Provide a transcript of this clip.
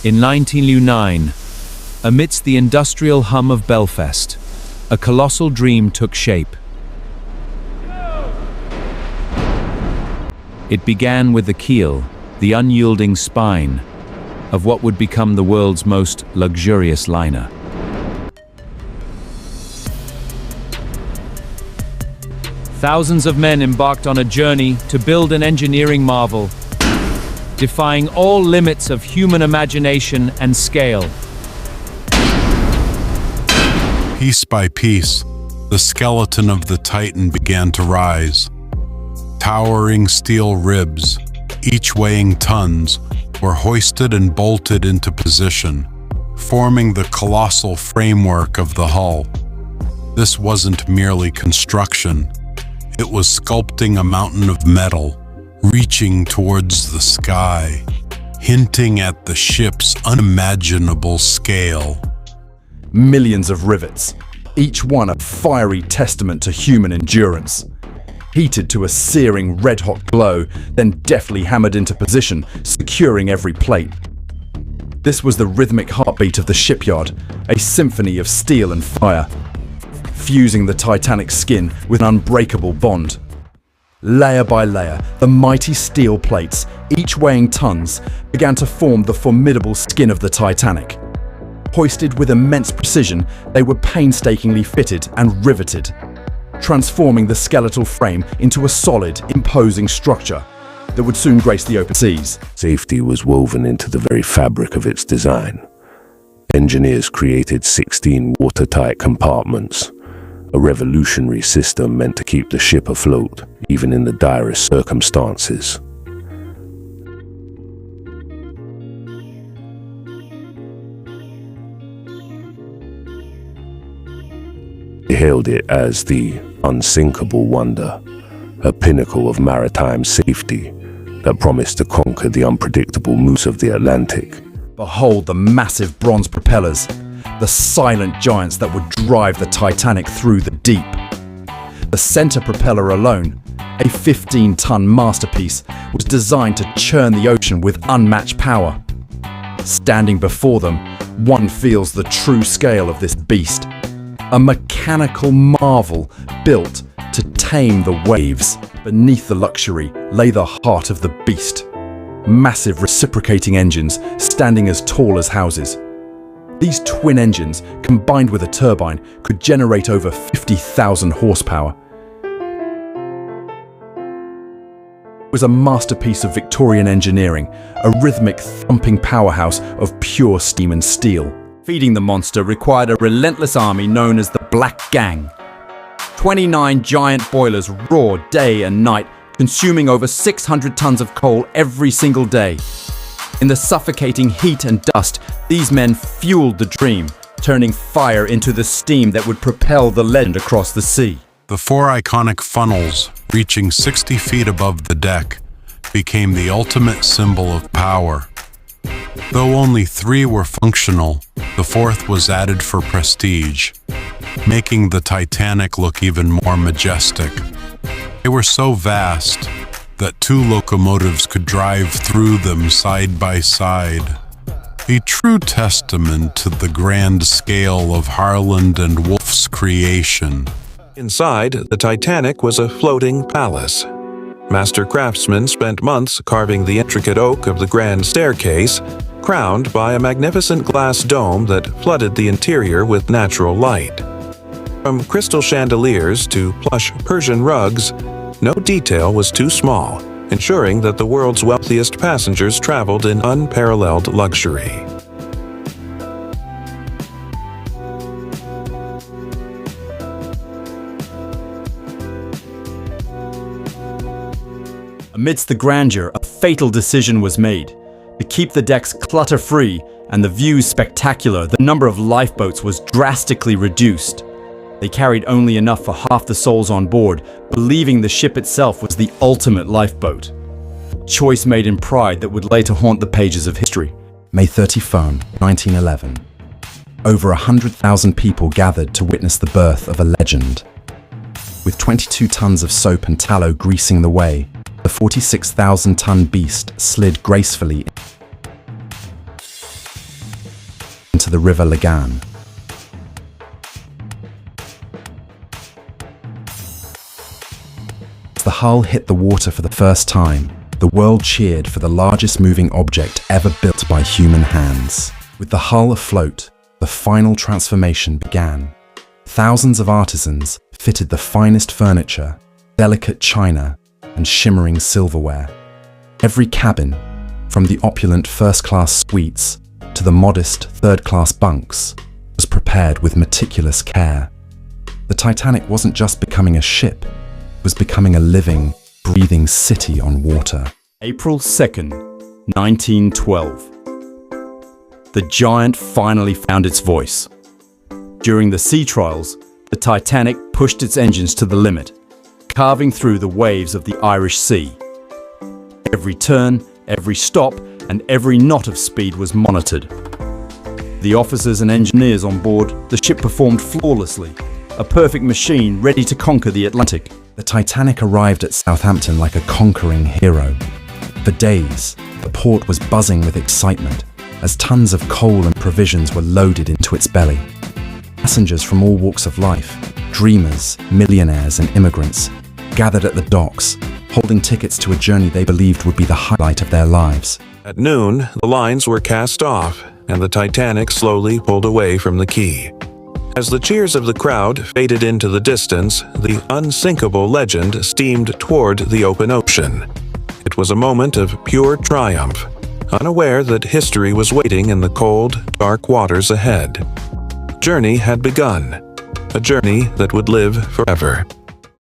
In 1909, amidst the industrial hum of Belfast, a colossal dream took shape. It began with the keel, the unyielding spine, of what would become the world's most luxurious liner. Thousands of men embarked on a journey to build an engineering marvel, defying all limits of human imagination and scale. Piece by piece, the skeleton of the Titan began to rise. Towering steel ribs, each weighing tons, were hoisted and bolted into position, forming the colossal framework of the hull. This wasn't merely construction. It was sculpting a mountain of metal, reaching towards the sky, hinting at the ship's unimaginable scale. Millions of rivets, each one a fiery testament to human endurance. Heated to a searing red-hot glow, then deftly hammered into position, securing every plate. This was the rhythmic heartbeat of the shipyard, a symphony of steel and fire, fusing the Titanic's skin with an unbreakable bond. Layer by layer, the mighty steel plates, each weighing tons, began to form the formidable skin of the Titanic. Hoisted with immense precision, they were painstakingly fitted and riveted, transforming the skeletal frame into a solid, imposing structure that would soon grace the open seas. Safety was woven into the very fabric of its design. Engineers created 16 watertight compartments, a revolutionary system meant to keep the ship afloat, even in the direst circumstances. They hailed it as the unsinkable wonder, a pinnacle of maritime safety that promised to conquer the unpredictable moods of the Atlantic. Behold the massive bronze propellers, the silent giants that would drive the Titanic through the deep. The center propeller alone, a 15-ton masterpiece, was designed to churn the ocean with unmatched power. Standing before them, one feels the true scale of this beast. A mechanical marvel built to tame the waves. Beneath the luxury lay the heart of the beast. Massive reciprocating engines standing as tall as houses. These twin engines, combined with a turbine, could generate over 50,000 horsepower. It was a masterpiece of Victorian engineering, a rhythmic thumping powerhouse of pure steam and steel. Feeding the monster required a relentless army known as the Black Gang. 29 giant boilers roared day and night, consuming over 600 tons of coal every single day. In the suffocating heat and dust, these men fueled the dream, turning fire into the steam that would propel the legend across the sea. The four iconic funnels, reaching 60 feet above the deck, became the ultimate symbol of power. Though only 3 were functional, the 4th was added for prestige, making the Titanic look even more majestic. They were so vast that 2 locomotives could drive through them side by side. A true testament to the grand scale of Harland and Wolff's creation. Inside, the Titanic was a floating palace. Master craftsmen spent months carving the intricate oak of the grand staircase, crowned by a magnificent glass dome that flooded the interior with natural light. From crystal chandeliers to plush Persian rugs, no detail was too small, ensuring that the world's wealthiest passengers traveled in unparalleled luxury. Amidst the grandeur, a fatal decision was made. To keep the decks clutter-free and the views spectacular, the number of lifeboats was drastically reduced. They carried only enough for half the souls on board, believing the ship itself was the ultimate lifeboat. Choice made in pride that would later haunt the pages of history. May 31, 1911. Over 100,000 people gathered to witness the birth of a legend. With 22 tons of soap and tallow greasing the way, the 46,000-ton beast slid gracefully. into the River Lagan. As the hull hit the water for the first time, the world cheered for the largest moving object ever built by human hands. With the hull afloat, the final transformation began. Thousands of artisans fitted the finest furniture, delicate china, and shimmering silverware. Every cabin, from the opulent first-class suites to the modest third-class bunks, was prepared with meticulous care. The Titanic wasn't just becoming a ship, it was becoming a living, breathing city on water. April 2nd, 1912. The giant finally found its voice. During the sea trials, the Titanic pushed its engines to the limit, carving through the waves of the Irish Sea. Every turn, every stop, and every knot of speed was monitored. The officers and engineers on board the ship performed flawlessly, a perfect machine ready to conquer the Atlantic. The Titanic arrived at Southampton like a conquering hero. For days, the port was buzzing with excitement as tons of coal and provisions were loaded into its belly. Passengers from all walks of life, dreamers, millionaires, and immigrants, gathered at the docks, holding tickets to a journey they believed would be the highlight of their lives. At noon, the lines were cast off, and the Titanic slowly pulled away from the quay. As the cheers of the crowd faded into the distance, the unsinkable legend steamed toward the open ocean. It was a moment of pure triumph, unaware that history was waiting in the cold, dark waters ahead. Journey had begun, a journey that would live forever.